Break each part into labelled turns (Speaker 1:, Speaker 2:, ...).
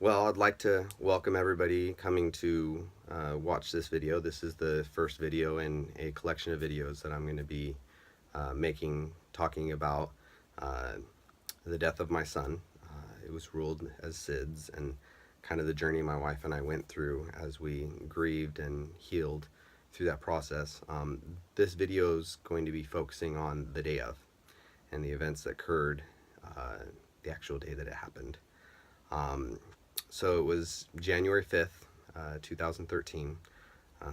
Speaker 1: Well, I'd like to welcome everybody coming to watch this video. This is the first video in a collection of videos that I'm going to be making, talking about uh, the death of my son. It was ruled as SIDS, and kind of the journey my wife and I went through as we grieved and healed through that process. This video is going to be focusing on the day of and the events that occurred the actual day that it happened. Um, so it was January 5th, 2013.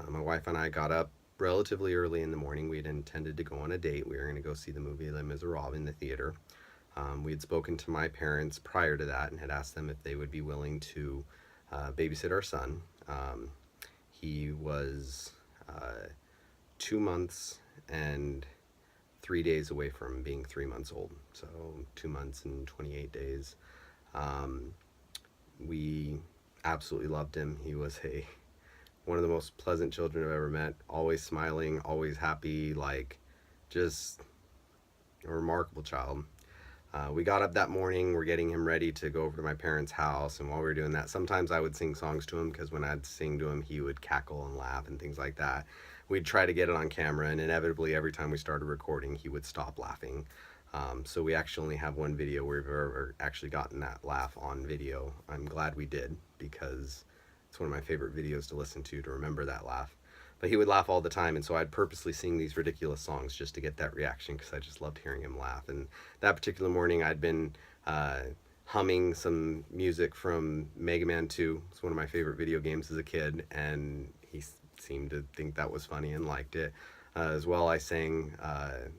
Speaker 1: My wife and I got up relatively early in the morning. We had intended to go on a date. We were going to go see the movie Les Miserables in the theater. We had spoken to my parents prior to that and had asked them if they would be willing to babysit our son. He was 2 months and 3 days away from being 3 months old. So 2 months and 28 days. Um, we absolutely loved him. He was one of the most pleasant children I've ever met. Always smiling, always happy, like just a remarkable child. We got up that morning. We're getting him ready to go over to my parents' house, and while we were doing that, sometimes I would sing songs to him because when I'd sing to him, he would cackle and laugh and things like that. We'd try to get it on camera, and inevitably, every time we started recording, he would stop laughing. So we actually only have one video where we've ever actually gotten that laugh on video. I'm glad we did because it's one of my favorite videos to listen to remember that laugh. But he would laugh all the time, and so I'd purposely sing these ridiculous songs just to get that reaction because I just loved hearing him laugh. And that particular morning, I'd been humming some music from Mega Man 2. It's one of my favorite video games as a kid, and he seemed to think that was funny and liked it. As well, I sang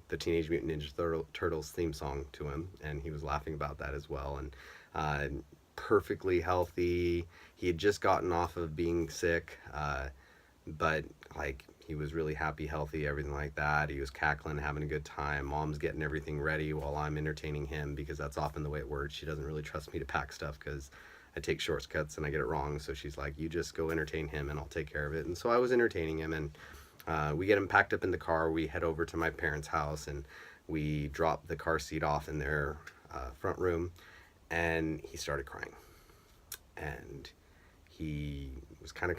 Speaker 1: the Teenage Mutant Ninja Turtles theme song to him, and he was laughing about that as well. And uh, perfectly healthy. He had just gotten off of being sick, but like he was really happy, healthy, everything like that. He was cackling, having a good time. Mom's getting everything ready while I'm entertaining him because that's often the way it works. She doesn't really trust me to pack stuff because I take shortcuts and I get it wrong. So she's like, "You just go entertain him, and I'll take care of it." And so I was entertaining him, and we get him packed up in the car. We head over to my parents' house, and we drop the car seat off in their front room, and he started crying, and he was kind of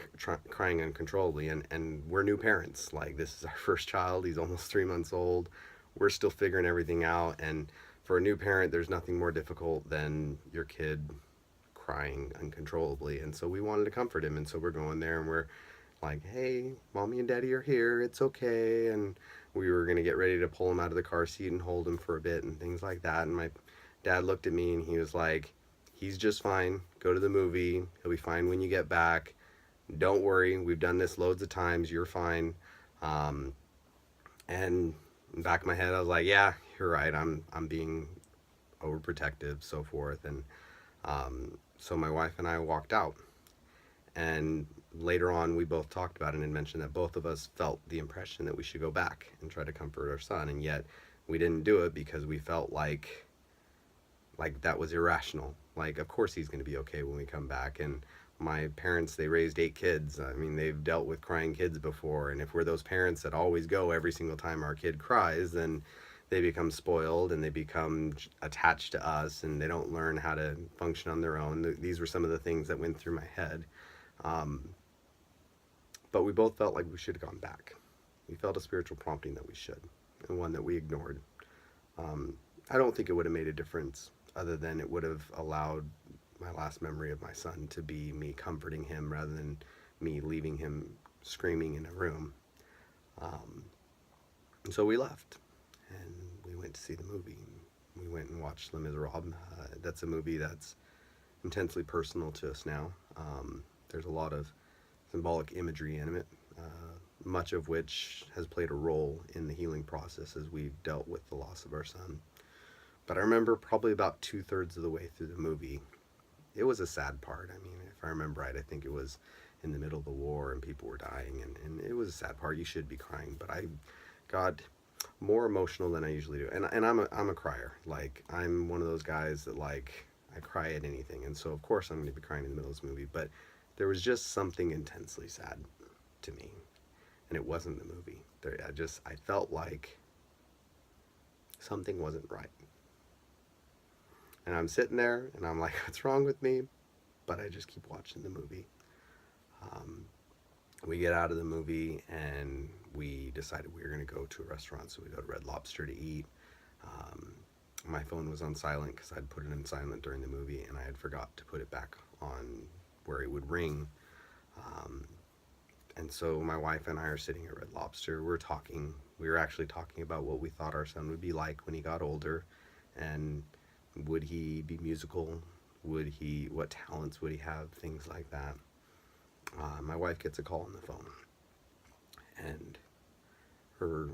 Speaker 1: crying uncontrollably. And we're new parents. Like, this is our first child. He's almost 3 months old. We're still figuring everything out. And for a new parent, there's nothing more difficult than your kid crying uncontrollably. And so we wanted to comfort him. And so we're going there and we're like, "Hey, mommy and daddy are here. It's okay." And we were going to get ready to pull him out of the car seat and hold him for a bit and things like that. And my dad looked at me and he was like, "He's just fine. Go to the movie. He'll be fine when you get back. Don't worry. We've done this loads of times. You're fine." Um, and in the back of my head, I was like, "Yeah, you're right. I'm being overprotective, so forth." And so my wife and I walked out. And later on, we both talked about it and mentioned that both of us felt the impression that we should go back and try to comfort our son, and yet we didn't do it because we felt like that was irrational. Like, of course he's going to be okay when we come back. And my parents, they raised 8 kids. I mean, they've dealt with crying kids before. And if we're those parents that always go every single time our kid cries, then they become spoiled and they become attached to us and they don't learn how to function on their own. These were some of the things that went through my head. Um, but we both felt like we should have gone back. We felt a spiritual prompting that we should, and one that we ignored. Um, I don't think it would have made a difference other than it would have allowed my last memory of my son to be me comforting him rather than me leaving him screaming in a room. Um, and so we left and we went to see the movie. We went and watched Les Miserables. That's a movie that's intensely personal to us now. There's a lot of symbolic imagery in it, much of which has played a role in the healing process as we've dealt with the loss of our son. But I remember probably about 2/3 of the way through the movie, it was a sad part. I mean, if I remember right, I think it was in the middle of the war and people were dying, and it was a sad part. You should be crying, but I got more emotional than I usually do. And I'm a crier. Like, I'm one of those guys that, like, I cry at anything. And so, of course, I'm going to be crying in the middle of this movie. But there was just something intensely sad to me. And it wasn't the movie. I felt like something wasn't right. And I'm sitting there and I'm like, "What's wrong with me?" but I just keep watching the movie. Um, we get out of the movie and we decided we were going to go to a restaurant, so we go to Red Lobster to eat. Um, my phone was on silent because I'd put it in silent during the movie, and I had forgot to put it back on where it would ring. Um, and so my wife and I are sitting at Red Lobster. We're talking. We were actually talking about what we thought our son would be like when he got older, and would he be musical? What talents would he have? Things like that. My wife gets a call on the phone, and her,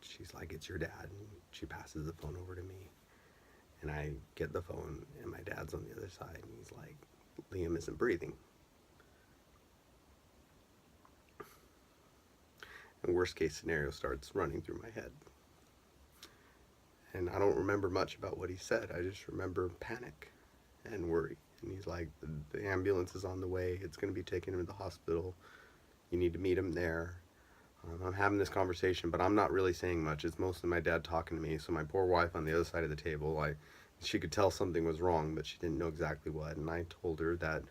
Speaker 1: she's like, "It's your dad." And she passes the phone over to me, and I get the phone, and my dad's on the other side, and he's like, "Liam isn't breathing." And worst case scenario starts running through my head. And I don't remember much about what he said. I just remember panic and worry. And he's like, the ambulance is on the way. It's going to be taking him to the hospital. You need to meet him there. I'm having this conversation, but I'm not really saying much. It's mostly my dad talking to me. So my poor wife on the other side of the table, she could tell something was wrong, but she didn't know exactly what. And I told her that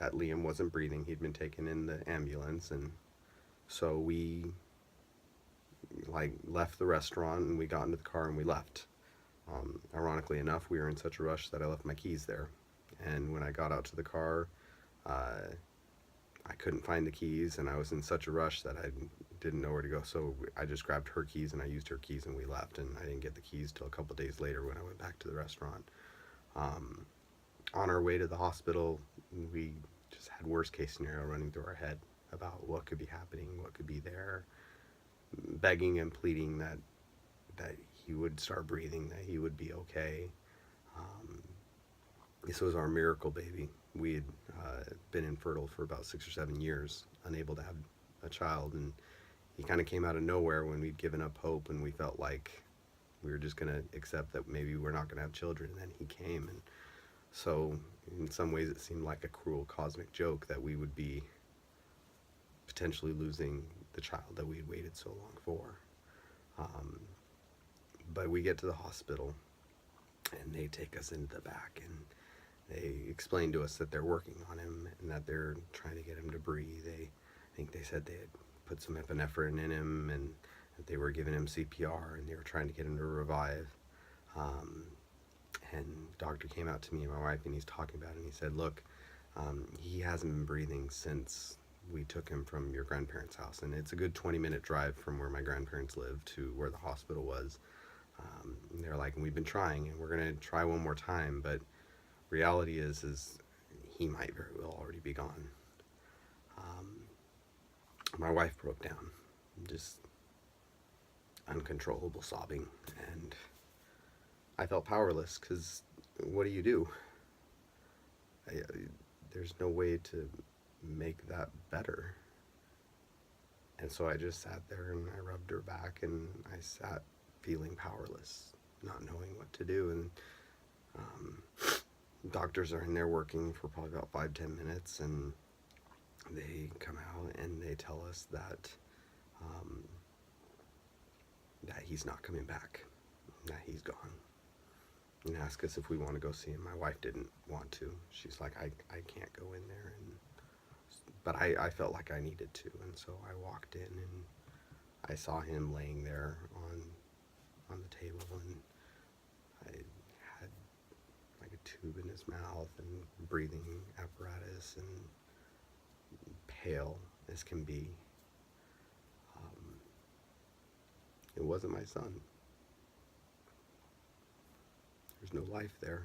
Speaker 1: Liam wasn't breathing. He'd been taken in the ambulance, and so we left the restaurant and we got into the car and we left. Ironically enough, we were in such a rush that I left my keys there. And when I got out to the car, uh, I couldn't find the keys, and I was in such a rush that I didn't know where to go. So I just grabbed her keys and I used her keys and we left. And I didn't get the keys till a couple days later when I went back to the restaurant. Um, on our way to the hospital, we just had worst case scenario running through our head about what could be happening, what could be there, begging and pleading that he would start breathing, that he would be okay. Um, this was our miracle baby. We had been infertile for about 6 or 7 years, unable to have a child, and he kind of came out of nowhere when we'd given up hope and we felt like we were just going to accept that maybe we're not going to have children, and then he came. And so in some ways it seemed like a cruel cosmic joke that we would be potentially losing the child that we had waited so long for. Um, but we get to the hospital and they take us into the back and they explain to us that they're working on him and that they're trying to get him to breathe. I think they said they had put some epinephrine in him and that they were giving him CPR and they were trying to get him to revive. And doctor came out to me and my wife and he's talking about it and he said, "Look, he hasn't been breathing since we took him from your grandparents' house, and it's a good 20-minute drive from where my grandparents live to where the hospital was." And they're like, "And we've been trying, and we're gonna try one more time, but reality is he might very well already be gone." My wife broke down, just uncontrollable sobbing, and I felt powerless because what do you do? There's no way to make that better. And so I just sat there and I rubbed her back and I sat feeling powerless, not knowing what to do. And doctors are in there working for probably about 5-10 minutes, and they come out and they tell us that that he's not coming back, that he's gone, and ask us if we want to go see him. My wife didn't want to. She's like, I can't go in there, but I felt like I needed to, and so I walked in and I saw him laying there on the table, and I had like a tube in his mouth and breathing apparatus and pale as can be. It wasn't my son. There's no life there.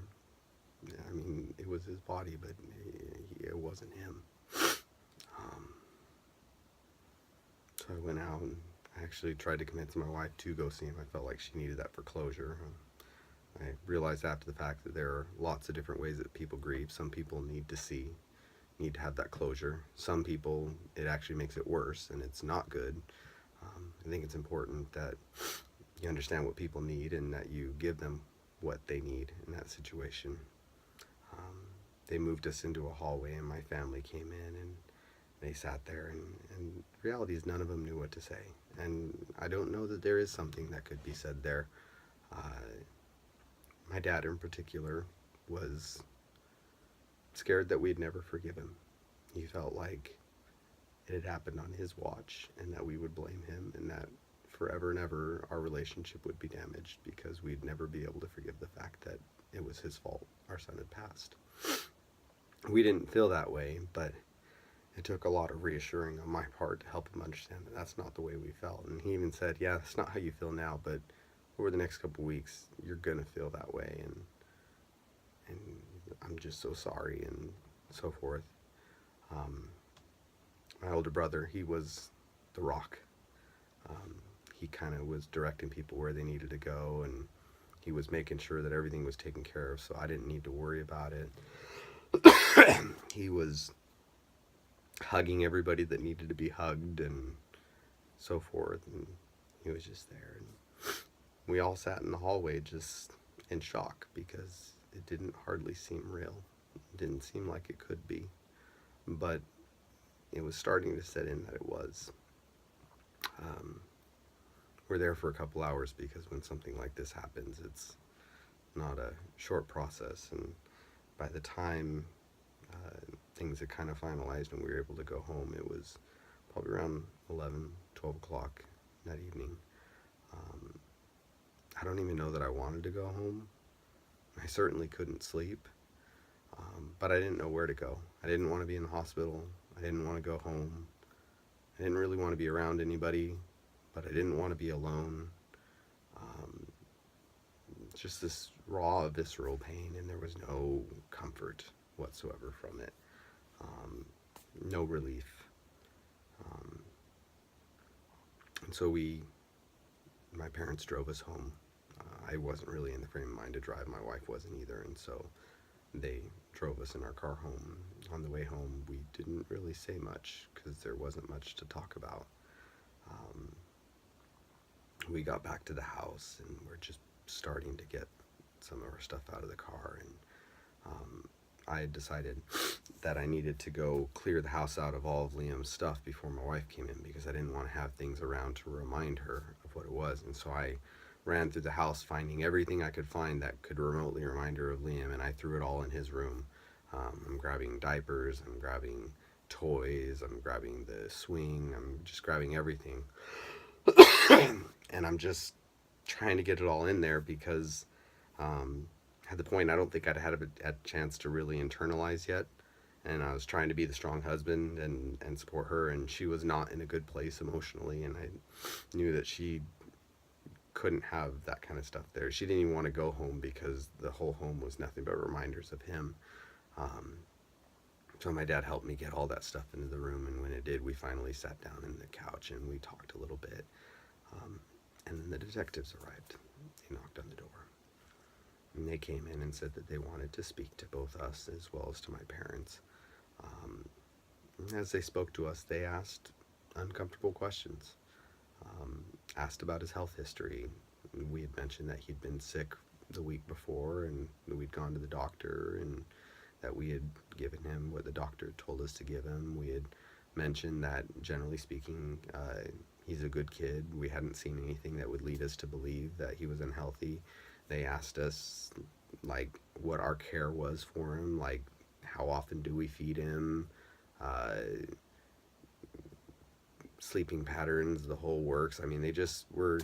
Speaker 1: I mean, it was his body, but it wasn't him. So I went out and I actually tried to convince my wife to go see him. I felt like she needed that for closure. I realized after the fact that there are lots of different ways that people grieve. Some people need to have that closure. Some people, it actually makes it worse and it's not good. I think it's important that you understand what people need and that you give them what they need in that situation. They moved us into a hallway and my family came in and they sat there, and the reality is none of them knew what to say. And I don't know that there is something that could be said there. My dad in particular was scared that we'd never forgive him. He felt like it had happened on his watch and that we would blame him, and that forever and ever our relationship would be damaged because we'd never be able to forgive the fact that it was his fault our son had passed. We didn't feel that way, but it took a lot of reassuring on my part to help him understand that that's not the way we felt. And he even said, yeah, that's not how you feel now, but over the next couple of weeks, you're going to feel that way. And I'm just so sorry, and so forth. My older brother, he was the rock. He kind of was directing people where they needed to go, and he was making sure that everything was taken care of, so I didn't need to worry about it. He was hugging everybody that needed to be hugged and so forth, and he was just there. And we all sat in the hallway just in shock because it didn't hardly seem real. It didn't seem like it could be, but it was starting to set in that it was. We're there for a couple hours because when something like this happens, it's not a short process, and by the time things had kind of finalized and we were able to go home, it was probably around 11, 12 o'clock that evening. I don't even know that I wanted to go home. I certainly couldn't sleep, but I didn't know where to go. I didn't want to be in the hospital. I didn't want to go home. I didn't really want to be around anybody, but I didn't want to be alone. Just this raw, visceral pain, and there was no comfort whatsoever from it. No relief. And so my parents drove us home. I wasn't really in the frame of mind to drive. My wife wasn't either, and so they drove us in our car home. On the way home, we didn't really say much because there wasn't much to talk about. We got back to the house, and we're just starting to get some of our stuff out of the car, and I had decided that I needed to go clear the house out of all of Liam's stuff before my wife came in, because I didn't want to have things around to remind her of what it was. And so I ran through the house finding everything I could find that could remotely remind her of Liam, and I threw it all in his room. I'm grabbing diapers, I'm grabbing toys, I'm grabbing the swing, I'm just grabbing everything. And I'm just trying to get it all in there because at the point I don't think I'd had a chance to really internalize yet, and I was trying to be the strong husband and support her, and she was not in a good place emotionally, and I knew that she couldn't have that kind of stuff there. She didn't even want to go home because the whole home was nothing but reminders of him. So my dad helped me get all that stuff into the room, and when it did, we finally sat down in the couch and we talked a little bit. And then the detectives arrived. They knocked on the door. And they came in and said that they wanted to speak to both us as well as to my parents. As they spoke to us, they asked uncomfortable questions. Asked about his health history. We had mentioned that he'd been sick the week before, and we'd gone to the doctor, and that we had given him what the doctor told us to give him. We had mentioned that, generally speaking, he's a good kid. We hadn't seen anything that would lead us to believe that he was unhealthy. They asked us, like, what our care was for him, like, how often do we feed him, sleeping patterns, the whole works. I mean, they just were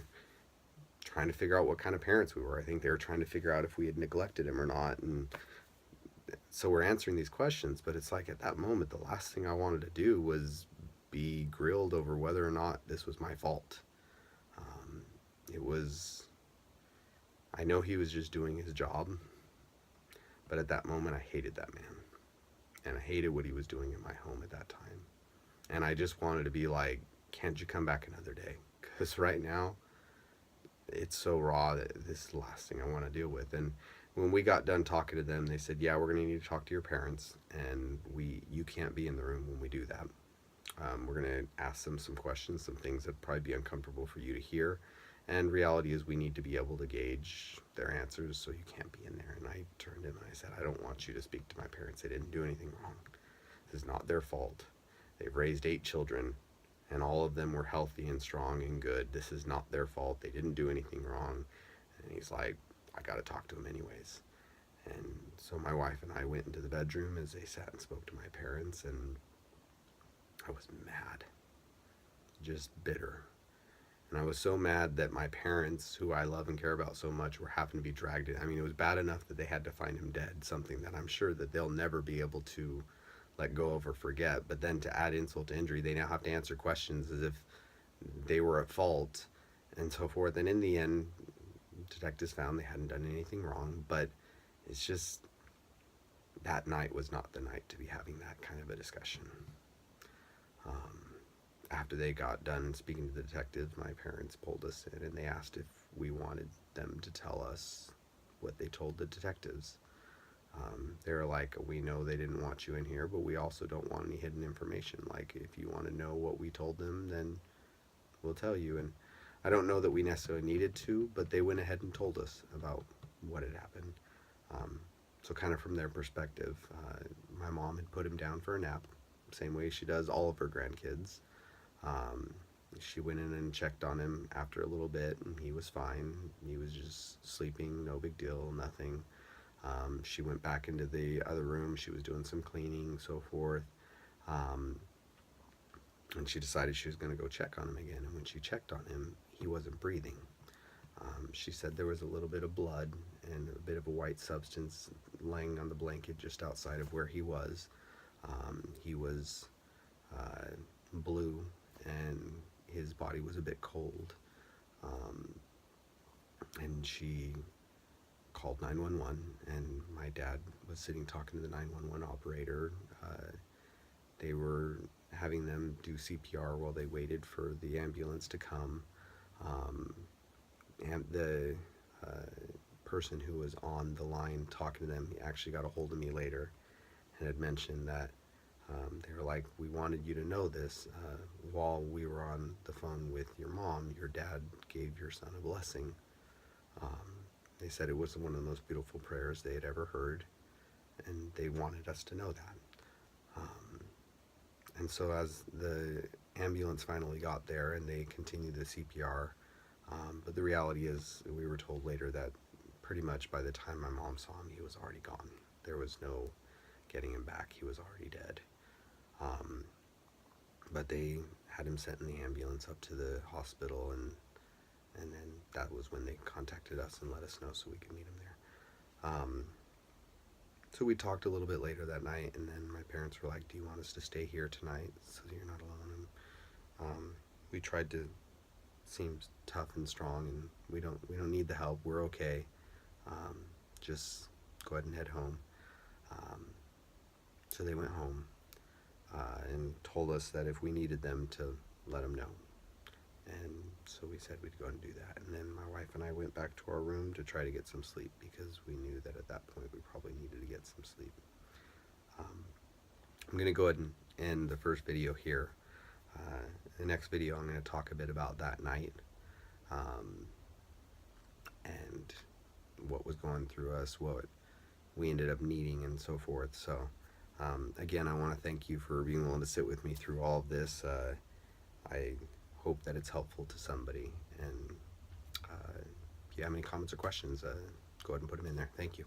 Speaker 1: trying to figure out what kind of parents we were. I think they were trying to figure out if we had neglected him or not. And so we're answering these questions, but it's like at that moment, the last thing I wanted to do was be grilled over whether or not this was my fault. It was, I know he was just doing his job, but at that moment I hated that man, and I hated what he was doing in my home at that time. And I just wanted to be like, can't you come back another day? Because right now, it's so raw that this is the last thing I want to deal with. And when we got done talking to them, they said, yeah, we're going to need to talk to your parents, and you can't be in the room when we do that. We're going to ask them some questions, some things that probably be uncomfortable for you to hear. And reality is we need to be able to gauge their answers, so you can't be in there. And I turned to him and I said, I don't want you to speak to my parents. They didn't do anything wrong. This is not their fault. They've raised 8 children, and all of them were healthy and strong and good. This is not their fault. They didn't do anything wrong. And he's like, I got to talk to them anyways. And so my wife and I went into the bedroom as they sat and spoke to my parents, and I was mad, just bitter. And I was so mad that my parents, who I love and care about so much, were having to be dragged in. I mean, it was bad enough that they had to find him dead, something that I'm sure that they'll never be able to let go of or forget. But then to add insult to injury, they now have to answer questions as if they were at fault and so forth. And in the end, detectives found they hadn't done anything wrong. But it's just, that night was not the night to be having that kind of a discussion. After they got done speaking to the detectives, my parents pulled us in and they asked if we wanted them to tell us what they told the detectives. They were like, we know they didn't want you in here, but we also don't want any hidden information. Like, if you want to know what we told them, then we'll tell you. And I don't know that we necessarily needed to, but they went ahead and told us about what had happened. So kind of from their perspective, my mom had put him down for a nap, same way she does all of her grandkids. Um, she went in and checked on him after a little bit, and he was fine. He was just sleeping, no big deal, nothing. She went back into the other room. She was doing some cleaning, so forth. Um, and she decided she was going to go check on him again. And when she checked on him, he wasn't breathing. She said there was a little bit of blood and a bit of a white substance laying on the blanket just outside of where he was. He was blue, and his body was a bit cold. And she called 911, and my dad was sitting talking to the 911 operator. They were having them do CPR while they waited for the ambulance to come. And the person who was on the line talking to them, he actually got a hold of me later and had mentioned that they were like, we wanted you to know this. While we were on the phone with your mom, your dad gave your son a blessing. They said it was one of the most beautiful prayers they had ever heard, and they wanted us to know that. And so as the ambulance finally got there and they continued the CPR, but the reality is, we were told later that pretty much by the time my mom saw him, he was already gone. There was no getting him back. He was already dead. But they had him sent in the ambulance up to the hospital, and then that was when they contacted us and let us know so we could meet him there. So we talked a little bit later that night, and then my parents were like, do you want us to stay here tonight so you're not alone? And we tried to seem tough and strong, and we don't need the help. We're okay. Just go ahead and head home. So they went home and told us that if we needed them to let them know. And so we said we'd go and do that. And then my wife and I went back to our room to try to get some sleep, because we knew that at that point we probably needed to get some sleep. I'm going to go ahead and end the first video here. The next video I'm going to talk a bit about that night and what was going through us, what we ended up needing, and so forth. So again, I want to thank you for being willing to sit with me through all of this. I hope that it's helpful to somebody, and if you have any comments or questions, go ahead and put them in there. Thank you.